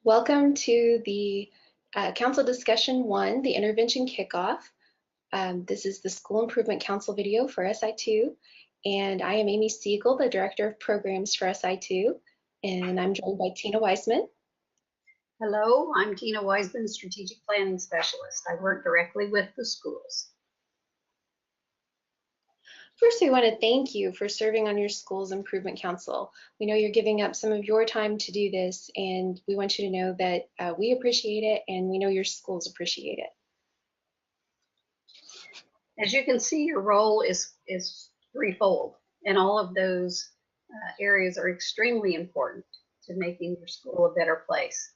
Welcome to the Council Discussion 1, the Intervention Kickoff. This is the School Improvement Council video for SI2, and I am Amy Siegel, the Director of Programs for SI2, and I'm joined by Tina Weisman. Hello, I'm Tina Weisman, Strategic Planning Specialist. I work directly with the schools. First, we want to thank you for serving on your school's Improvement Council. We know you're giving up some of your time to do this, and we want you to know that we appreciate it, and we know your schools appreciate it. As you can see, your role is threefold, and all of those areas are extremely important to making your school a better place.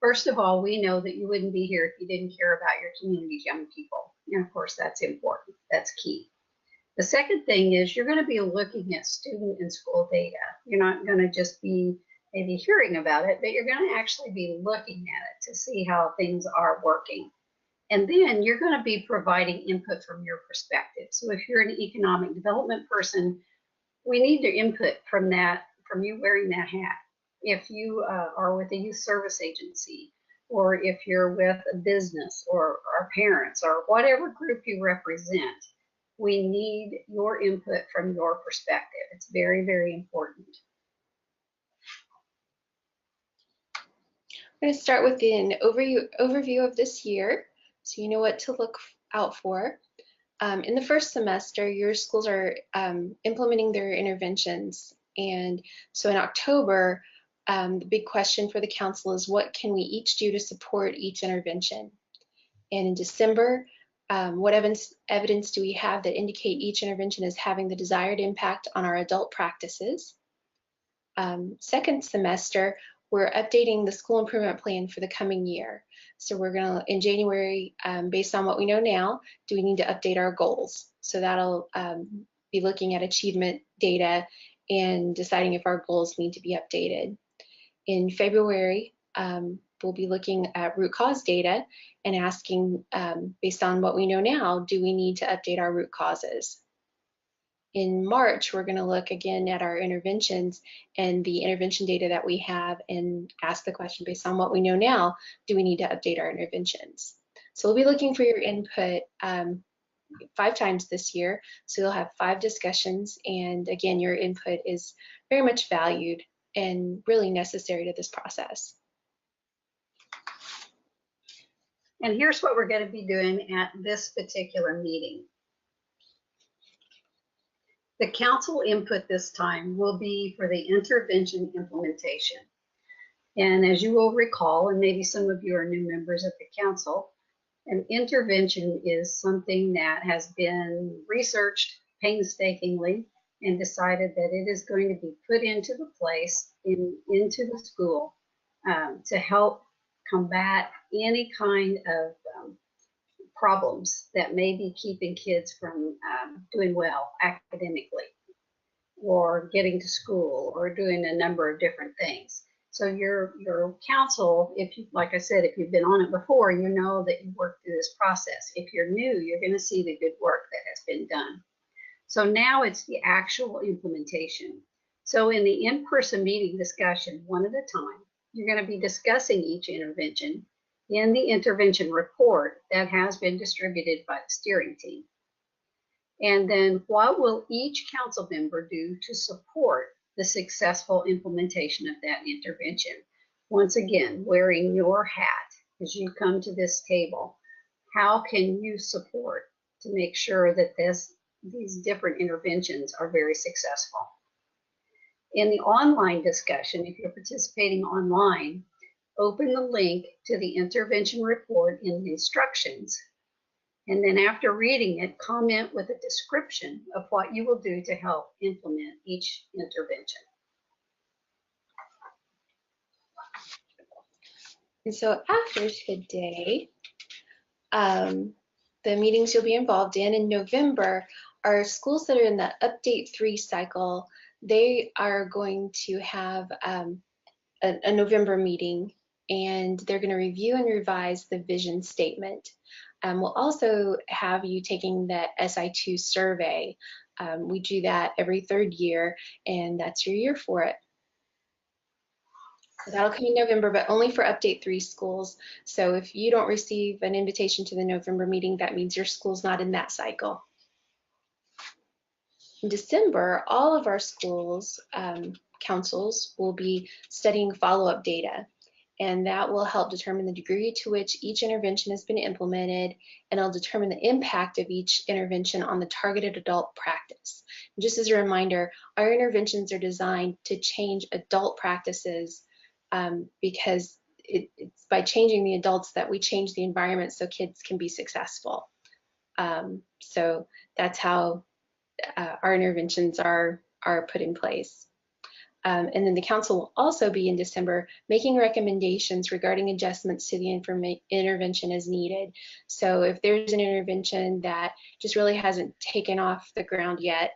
First of all, we know that you wouldn't be here if you didn't care about your community's young people. And of course, that's important. That's key. The second thing is you're going to be looking at student and school data. You're not going to just be maybe hearing about it, but you're going to actually be looking at it to see how things are working. And then you're going to be providing input from your perspective. So if you're an economic development person, we need your input from you wearing that hat. If you are with a youth service agency, or if you're with a business or our parents or whatever group you represent, we need your input from your perspective. It's very, very important. I'm going to start with an overview of this year, so you know what to look out for. In the first semester, your schools are implementing their interventions, and so in October, the big question for the council is what can we each do to support each intervention? And in December, what evidence do we have that indicate each intervention is having the desired impact on our adult practices? Second semester, we're updating the school improvement plan for the coming year. So we're going to, in January, based on what we know now, do we need to update our goals? So that'll be looking at achievement data and deciding if our goals need to be updated. In February, we'll be looking at root cause data and asking, based on what we know now, do we need to update our root causes? In March, we're going to look again at our interventions and the intervention data that we have and ask the question, based on what we know now, do we need to update our interventions? So we'll be looking for your input 5 times this year. So you'll have 5 discussions, and again, your input is very much valued and really necessary to this process. And here's what we're going to be doing at this particular meeting. The council input this time will be for the intervention implementation. And as you will recall, and maybe some of you are new members of the council, an intervention is something that has been researched painstakingly and decided that it is going to be put into the place, into the school to help combat any kind of problems that may be keeping kids from doing well academically or getting to school or doing a number of different things. So your council, if you, like I said, if you've been on it before, you know that you work through this process. If you're new, you're going to see the good work that has been done. So now it's the actual implementation. So in the in-person meeting discussion, one at a time, you're going to be discussing each intervention in the intervention report that has been distributed by the steering team. And then what will each council member do to support the successful implementation of that intervention? Once again, wearing your hat as you come to this table, how can you support to make sure that these different interventions are very successful? In the online discussion, if you're participating online, open the link to the intervention report in the instructions, and then after reading it, comment with a description of what you will do to help implement each intervention. And so after today, the meetings you'll be involved in November are schools that are in the Update 3 cycle. They are going to have a November meeting, and they're going to review and revise the vision statement. We'll also have you taking the SI2 survey. We do that every 3rd year, and that's your year for it. That'll come in November, but only for Update 3 schools. So if you don't receive an invitation to the November meeting, that means your school's not in that cycle. In December, all of our schools, councils will be studying follow-up data, and that will help determine the degree to which each intervention has been implemented, and it'll determine the impact of each intervention on the targeted adult practice. And just as a reminder, our interventions are designed to change adult practices because it's by changing the adults that we change the environment so kids can be successful. So that's how our interventions are put in place. And then the council will also be in December making recommendations regarding adjustments to the intervention as needed. So if there's an intervention that just really hasn't taken off the ground yet,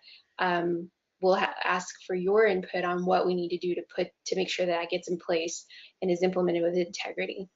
we'll ask for your input on what we need to do to make sure that gets in place and is implemented with integrity.